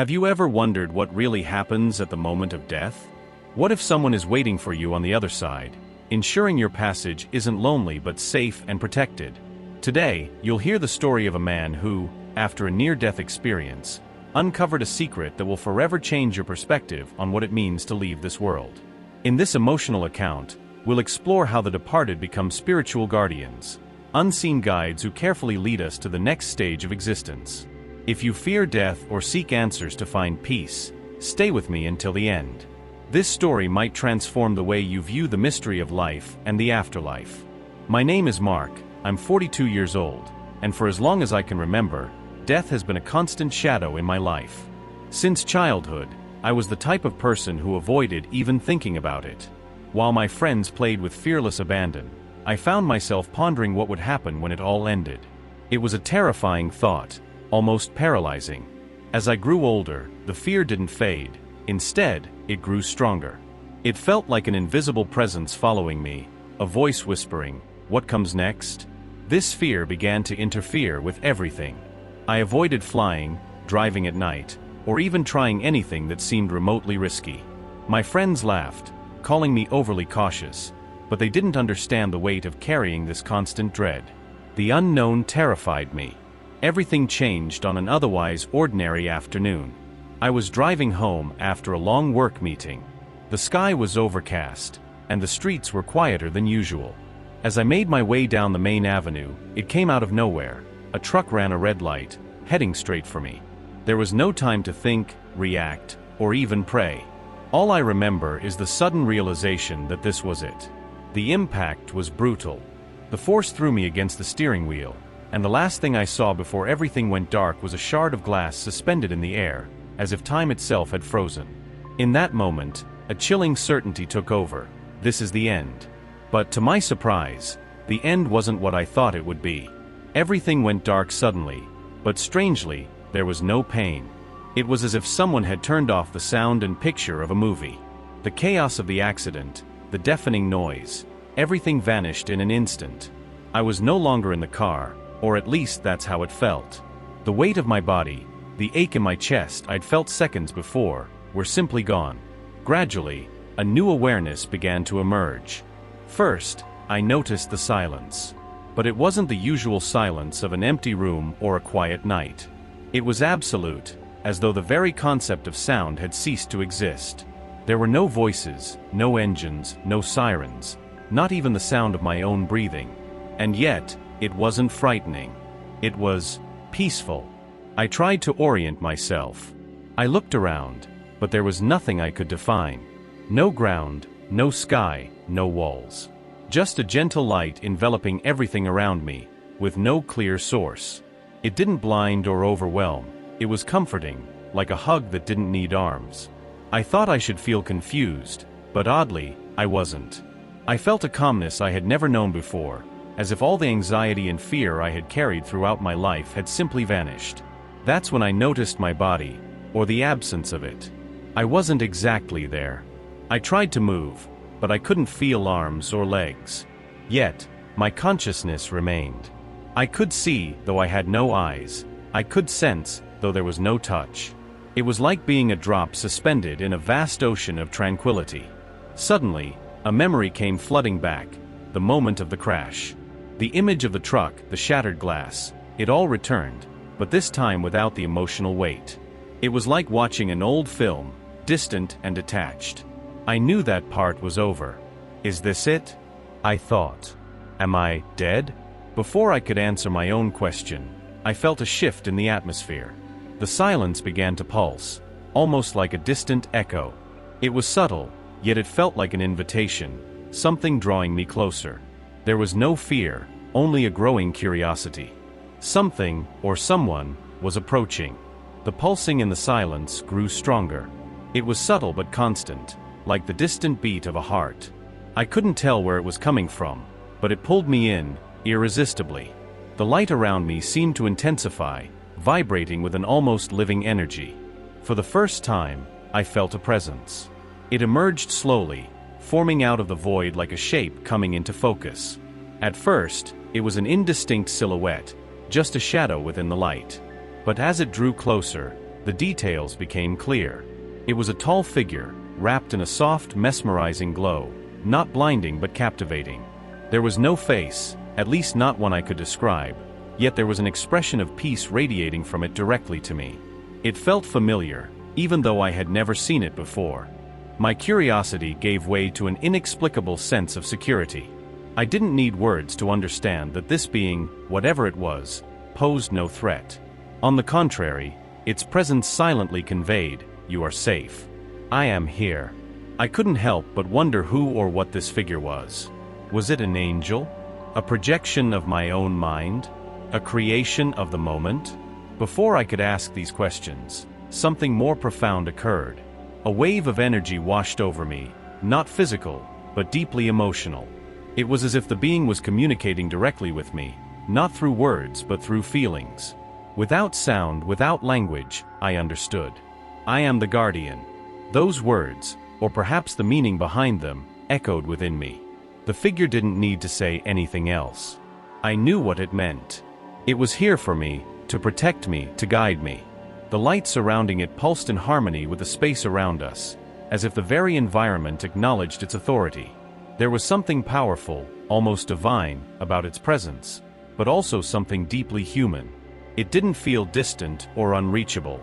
Have you ever wondered what really happens at the moment of death? What if someone is waiting for you on the other side, ensuring your passage isn't lonely but safe and protected? Today, you'll hear the story of a man who, after a near-death experience, uncovered a secret that will forever change your perspective on what it means to leave this world. In this emotional account, we'll explore how the departed become spiritual guardians, unseen guides who carefully lead us to the next stage of existence. If you fear death or seek answers to find peace, stay with me until the end. This story might transform the way you view the mystery of life and the afterlife. My name is Mark, I'm 42 years old, and for as long as I can remember, death has been a constant shadow in my life. Since childhood, I was the type of person who avoided even thinking about it. While my friends played with fearless abandon, I found myself pondering what would happen when it all ended. It was a terrifying thought, almost paralyzing. As I grew older, the fear didn't fade. Instead, it grew stronger. It felt like an invisible presence following me, a voice whispering, "What comes next?" This fear began to interfere with everything. I avoided flying, driving at night, or even trying anything that seemed remotely risky. My friends laughed, calling me overly cautious, but they didn't understand the weight of carrying this constant dread. The unknown terrified me. Everything changed on an otherwise ordinary afternoon. I was driving home after a long work meeting. The sky was overcast, and the streets were quieter than usual. As I made my way down the main avenue, it came out of nowhere. A truck ran a red light, heading straight for me. There was no time to think, react, or even pray. All I remember is the sudden realization that this was it. The impact was brutal. The force threw me against the steering wheel, and the last thing I saw before everything went dark was a shard of glass suspended in the air, as if time itself had frozen. In that moment, a chilling certainty took over. This is the end. But to my surprise, the end wasn't what I thought it would be. Everything went dark suddenly, but strangely, there was no pain. It was as if someone had turned off the sound and picture of a movie. The chaos of the accident, the deafening noise, everything vanished in an instant. I was no longer in the car, or at least that's how it felt. The weight of my body, the ache in my chest I'd felt seconds before, were simply gone. Gradually, a new awareness began to emerge. First, I noticed the silence. But it wasn't the usual silence of an empty room or a quiet night. It was absolute, as though the very concept of sound had ceased to exist. There were no voices, no engines, no sirens, not even the sound of my own breathing. And yet, it wasn't frightening. It was peaceful. I tried to orient myself. I looked around, but there was nothing I could define. No ground, no sky, no walls. Just a gentle light enveloping everything around me, with no clear source. It didn't blind or overwhelm. It was comforting, like a hug that didn't need arms. I thought I should feel confused, but oddly, I wasn't. I felt a calmness I had never known before, as if all the anxiety and fear I had carried throughout my life had simply vanished. That's when I noticed my body, or the absence of it. I wasn't exactly there. I tried to move, but I couldn't feel arms or legs. Yet, my consciousness remained. I could see, though I had no eyes. I could sense, though there was no touch. It was like being a drop suspended in a vast ocean of tranquility. Suddenly, a memory came flooding back, the moment of the crash. The image of the truck, the shattered glass, it all returned, but this time without the emotional weight. It was like watching an old film, distant and detached. I knew that part was over. Is this it? I thought. Am I dead? Before I could answer my own question, I felt a shift in the atmosphere. The silence began to pulse, almost like a distant echo. It was subtle, yet it felt like an invitation, something drawing me closer. There was no fear, only a growing curiosity. Something, or someone, was approaching. The pulsing in the silence grew stronger. It was subtle but constant, like the distant beat of a heart. I couldn't tell where it was coming from, but it pulled me in, irresistibly. The light around me seemed to intensify, vibrating with an almost living energy. For the first time, I felt a presence. It emerged slowly, forming out of the void like a shape coming into focus. At first, it was an indistinct silhouette, just a shadow within the light. But as it drew closer, The details became clear. It was a tall figure, wrapped in a soft, mesmerizing glow, not blinding but captivating. There was no face, at least not one I could describe, yet there was an expression of peace radiating from it directly to me. It felt familiar, even though I had never seen it before. My curiosity gave way to an inexplicable sense of security. I didn't need words to understand that this being, whatever it was, posed no threat. On the contrary, its presence silently conveyed, "You are safe. I am here." I couldn't help but wonder who or what this figure was. Was it an angel? A projection of my own mind? A creation of the moment? Before I could ask these questions, something more profound occurred. A wave of energy washed over me, not physical, but deeply emotional. It was as if the being was communicating directly with me, not through words but through feelings. Without sound, without language, I understood. I am the guardian. Those words, or perhaps the meaning behind them, echoed within me. The figure didn't need to say anything else. I knew what it meant. It was here for me, to protect me, to guide me. The light surrounding it pulsed in harmony with the space around us, as if the very environment acknowledged its authority. There was something powerful, almost divine, about its presence, but also something deeply human. It didn't feel distant or unreachable.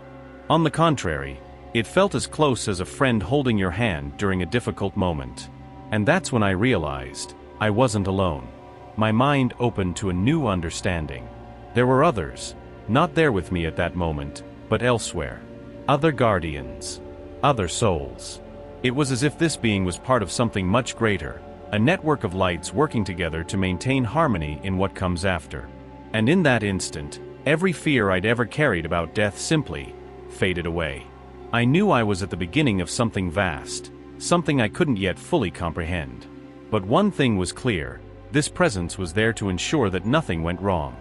On the contrary, it felt as close as a friend holding your hand during a difficult moment. And that's when I realized I wasn't alone. My mind opened to a new understanding. There were others, not there with me at that moment, but elsewhere. Other guardians. Other souls. It was as if this being was part of something much greater, a network of lights working together to maintain harmony in what comes after. And in that instant, every fear I'd ever carried about death simply faded away. I knew I was at the beginning of something vast, something I couldn't yet fully comprehend. But one thing was clear: this presence was there to ensure that nothing went wrong.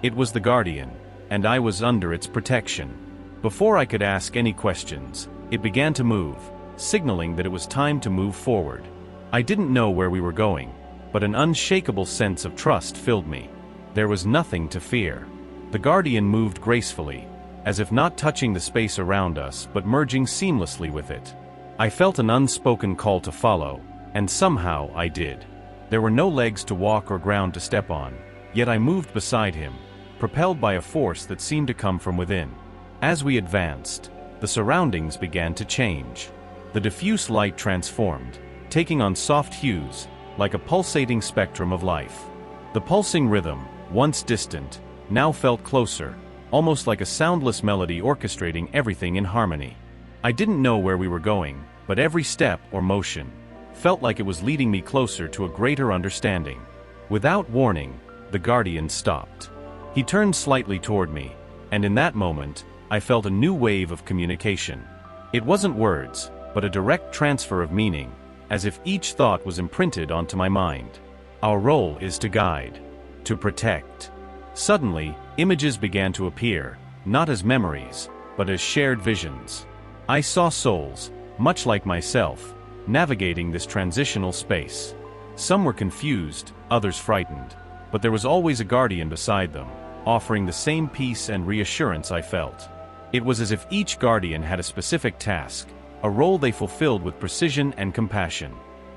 It was the guardian, and I was under its protection. Before I could ask any questions, it began to move, signaling that it was time to move forward. I didn't know where we were going, but an unshakable sense of trust filled me. There was nothing to fear. The guardian moved gracefully, as if not touching the space around us but merging seamlessly with it. I felt an unspoken call to follow, and somehow I did. There were no legs to walk or ground to step on, yet I moved beside him, propelled by a force that seemed to come from within. As we advanced, the surroundings began to change. The diffuse light transformed, taking on soft hues, like a pulsating spectrum of life. The pulsing rhythm, once distant, now felt closer, almost like a soundless melody orchestrating everything in harmony. I didn't know where we were going, but every step or motion felt like it was leading me closer to a greater understanding. Without warning, the guardian stopped. He turned slightly toward me, and in that moment, I felt a new wave of communication. It wasn't words, but a direct transfer of meaning, as if each thought was imprinted onto my mind. Our role is to guide, to protect. Suddenly, images began to appear, not as memories, but as shared visions. I saw souls, much like myself, navigating this transitional space. Some were confused, others frightened, but there was always a guardian beside them, offering the same peace and reassurance I felt. It was as if each guardian had a specific task, a role they fulfilled with precision and compassion.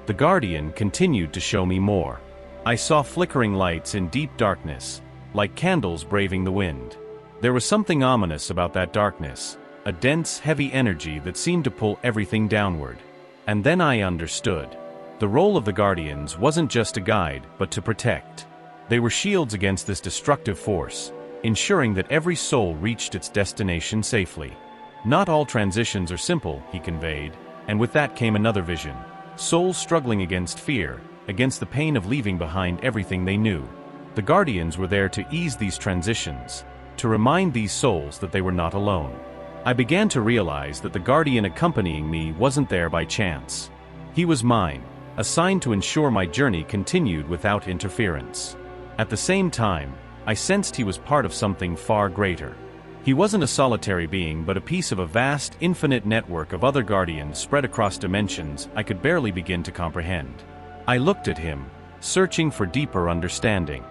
The guardian continued to show me more. I saw flickering lights in deep darkness, like candles braving the wind. There was something ominous about that darkness, a dense, heavy energy that seemed to pull everything downward. And then I understood. The role of the guardians wasn't just to guide, but to protect. They were shields against this destructive force, ensuring that every soul reached its destination safely. Not all transitions are simple, he conveyed, and with that came another vision. Souls struggling against fear, against the pain of leaving behind everything they knew. The guardians were there to ease these transitions, to remind these souls that they were not alone. I began to realize that the guardian accompanying me wasn't there by chance. He was mine, assigned to ensure my journey continued without interference. At the same time, I sensed he was part of something far greater. He wasn't a solitary being but a piece of a vast, infinite network of other guardians spread across dimensions I could barely begin to comprehend. I looked at him, searching for deeper understanding.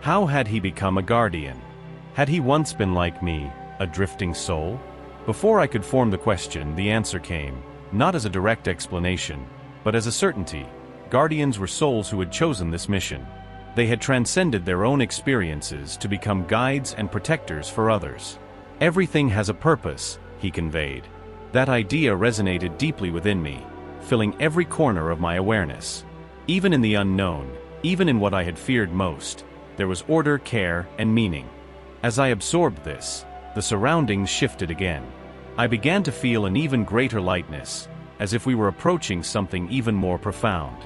How had he become a guardian? Had he once been like me, a drifting soul? Before I could form the question, the answer came, not as a direct explanation, but as a certainty. Guardians were souls who had chosen this mission. They had transcended their own experiences to become guides and protectors for others. Everything has a purpose, he conveyed. That idea resonated deeply within me, filling every corner of my awareness. Even in the unknown, even in what I had feared most, there was order, care, and meaning. As I absorbed this, the surroundings shifted again. I began to feel an even greater lightness, as if we were approaching something even more profound.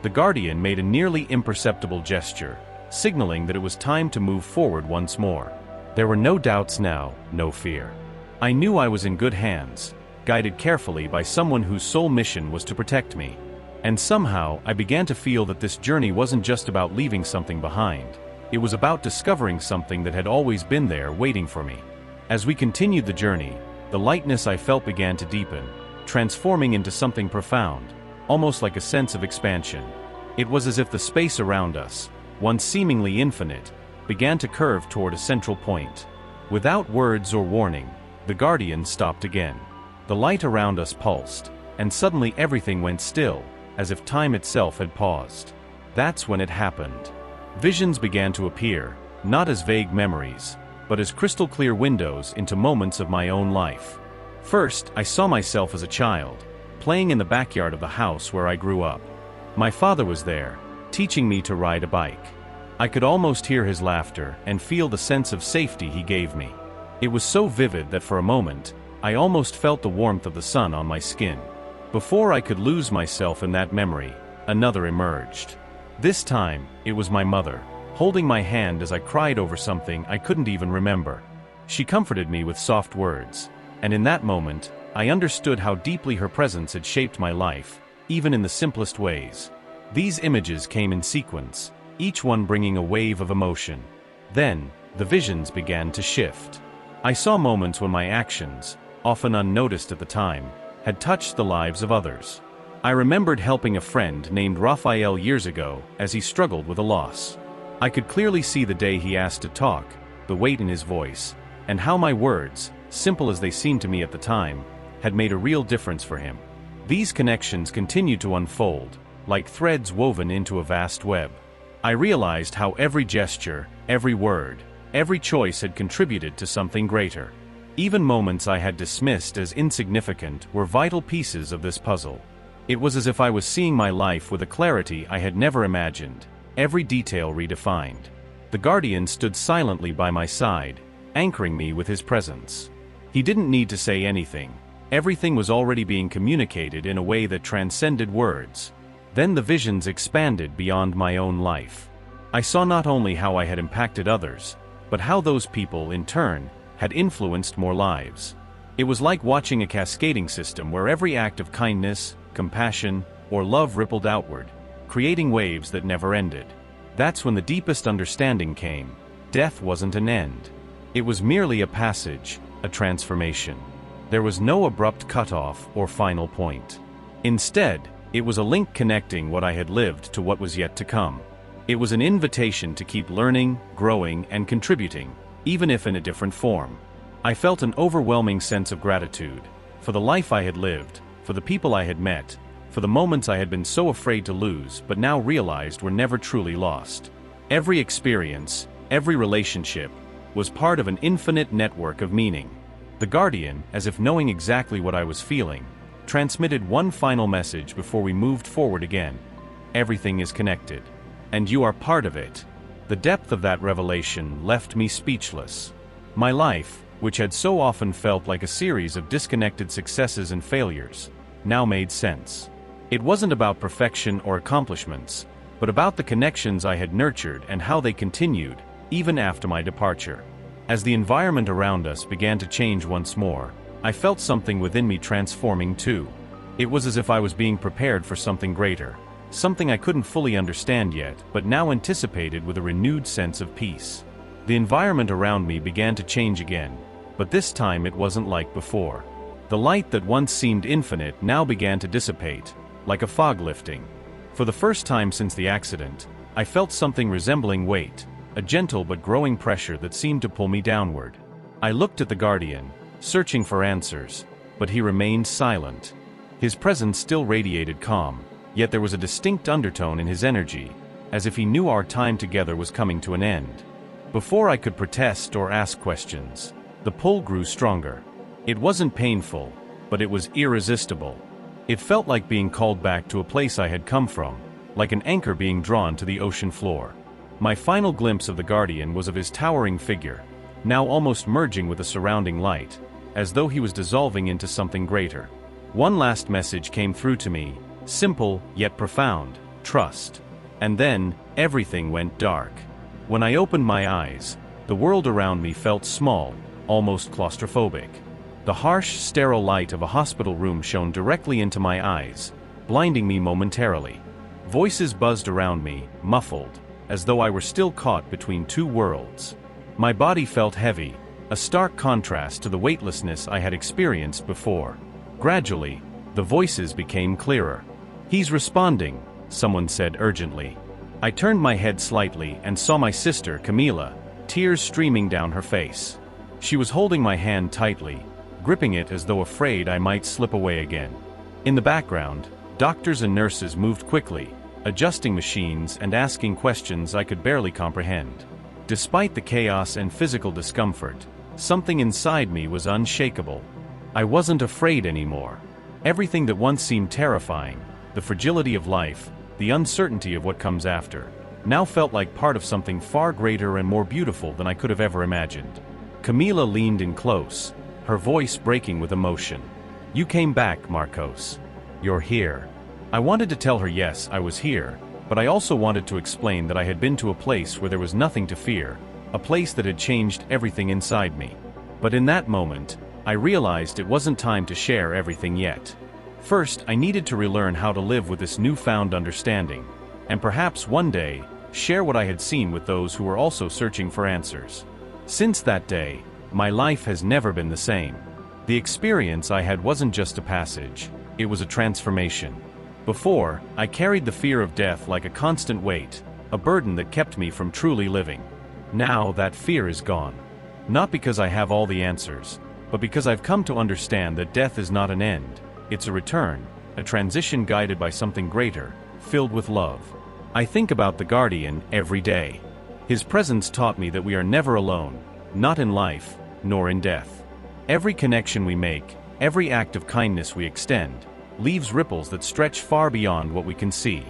The Guardian made a nearly imperceptible gesture, signaling that it was time to move forward once more. There were no doubts now, no fear. I knew I was in good hands, guided carefully by someone whose sole mission was to protect me. And somehow, I began to feel that this journey wasn't just about leaving something behind. It was about discovering something that had always been there waiting for me. As we continued the journey, the lightness I felt began to deepen, transforming into something profound, almost like a sense of expansion. It was as if the space around us, once seemingly infinite, began to curve toward a central point. Without words or warning, the Guardian stopped again. The light around us pulsed, and suddenly everything went still, as if time itself had paused. That's when it happened. Visions began to appear, not as vague memories, but as crystal-clear windows into moments of my own life. First, I saw myself as a child, playing in the backyard of the house where I grew up. My father was there, teaching me to ride a bike. I could almost hear his laughter and feel the sense of safety he gave me. It was so vivid that for a moment, I almost felt the warmth of the sun on my skin. Before I could lose myself in that memory, another emerged. This time, it was my mother, holding my hand as I cried over something I couldn't even remember. She comforted me with soft words, and in that moment, I understood how deeply her presence had shaped my life, even in the simplest ways. These images came in sequence, each one bringing a wave of emotion. Then, the visions began to shift. I saw moments when my actions, often unnoticed at the time, had touched the lives of others. I remembered helping a friend named Raphael years ago as he struggled with a loss. I could clearly see the day he asked to talk, the weight in his voice, and how my words, simple as they seemed to me at the time, had made a real difference for him. These connections continued to unfold, like threads woven into a vast web. I realized how every gesture, every word, every choice had contributed to something greater. Even moments I had dismissed as insignificant were vital pieces of this puzzle. It was as if I was seeing my life with a clarity I had never imagined, every detail redefined. The Guardian stood silently by my side, anchoring me with his presence. He didn't need to say anything. Everything was already being communicated in a way that transcended words. Then the visions expanded beyond my own life. I saw not only how I had impacted others, but how those people, in turn, had influenced more lives. It was like watching a cascading system where every act of kindness, compassion, or love rippled outward, creating waves that never ended. That's when the deepest understanding came. Death wasn't an end. It was merely a passage, a transformation. There was no abrupt cutoff or final point. Instead, it was a link connecting what I had lived to what was yet to come. It was an invitation to keep learning, growing, and contributing, even if in a different form. I felt an overwhelming sense of gratitude for the life I had lived, for the people I had met, for the moments I had been so afraid to lose but now realized were never truly lost. Every experience, every relationship, was part of an infinite network of meaning. The Guardian, as if knowing exactly what I was feeling, transmitted one final message before we moved forward again. Everything is connected. And you are part of it. The depth of that revelation left me speechless. My life, which had so often felt like a series of disconnected successes and failures, now made sense. It wasn't about perfection or accomplishments, but about the connections I had nurtured and how they continued, even after my departure. As the environment around us began to change once more, I felt something within me transforming too. It was as if I was being prepared for something greater, something I couldn't fully understand yet, but now anticipated with a renewed sense of peace. The environment around me began to change again, but this time it wasn't like before. The light that once seemed infinite now began to dissipate, like a fog lifting. For the first time since the accident, I felt something resembling weight, a gentle but growing pressure that seemed to pull me downward. I looked at the Guardian, searching for answers, but he remained silent. His presence still radiated calm, yet there was a distinct undertone in his energy, as if he knew our time together was coming to an end. Before I could protest or ask questions, the pull grew stronger. It wasn't painful, but it was irresistible. It felt like being called back to a place I had come from, like an anchor being drawn to the ocean floor. My final glimpse of the Guardian was of his towering figure, now almost merging with the surrounding light, as though he was dissolving into something greater. One last message came through to me, simple yet profound: trust. And then, everything went dark. When I opened my eyes, the world around me felt small, almost claustrophobic. The harsh, sterile light of a hospital room shone directly into my eyes, blinding me momentarily. Voices buzzed around me, muffled, as though I were still caught between two worlds. My body felt heavy, a stark contrast to the weightlessness I had experienced before. Gradually, the voices became clearer. "He's responding," someone said urgently. I turned my head slightly and saw my sister, Camila, tears streaming down her face. She was holding my hand tightly, gripping it as though afraid I might slip away again. In the background, doctors and nurses moved quickly, adjusting machines and asking questions I could barely comprehend. Despite the chaos and physical discomfort, something inside me was unshakable. I wasn't afraid anymore. Everything that once seemed terrifying, the fragility of life, the uncertainty of what comes after, now felt like part of something far greater and more beautiful than I could have ever imagined. Camila leaned in close, her voice breaking with emotion. "You came back, Marcos. You're here." I wanted to tell her yes, I was here, but I also wanted to explain that I had been to a place where there was nothing to fear, a place that had changed everything inside me. But in that moment, I realized it wasn't time to share everything yet. First, I needed to relearn how to live with this newfound understanding, and perhaps one day, share what I had seen with those who were also searching for answers. Since that day, my life has never been the same. The experience I had wasn't just a passage, it was a transformation. Before, I carried the fear of death like a constant weight, a burden that kept me from truly living. Now that fear is gone. Not because I have all the answers, but because I've come to understand that death is not an end, it's a return, a transition guided by something greater, filled with love. I think about the Guardian every day. His presence taught me that we are never alone, not in life, nor in death. Every connection we make, every act of kindness we extend, leaves ripples that stretch far beyond what we can see.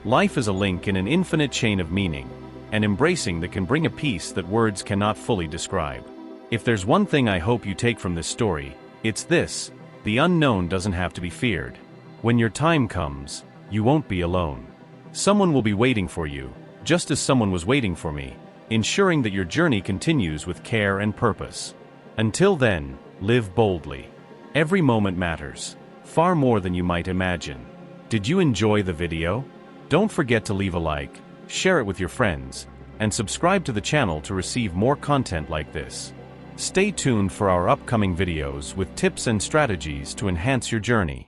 Life is a link in an infinite chain of meaning, and embracing that can bring a peace that words cannot fully describe. If there's one thing I hope you take from this story, it's this: the unknown doesn't have to be feared. When your time comes, you won't be alone. Someone will be waiting for you, just as someone was waiting for me, ensuring that your journey continues with care and purpose. Until then, live boldly. Every moment matters, far more than you might imagine. Did you enjoy the video? Don't forget to leave a like, share it with your friends, and subscribe to the channel to receive more content like this. Stay tuned for our upcoming videos with tips and strategies to enhance your journey.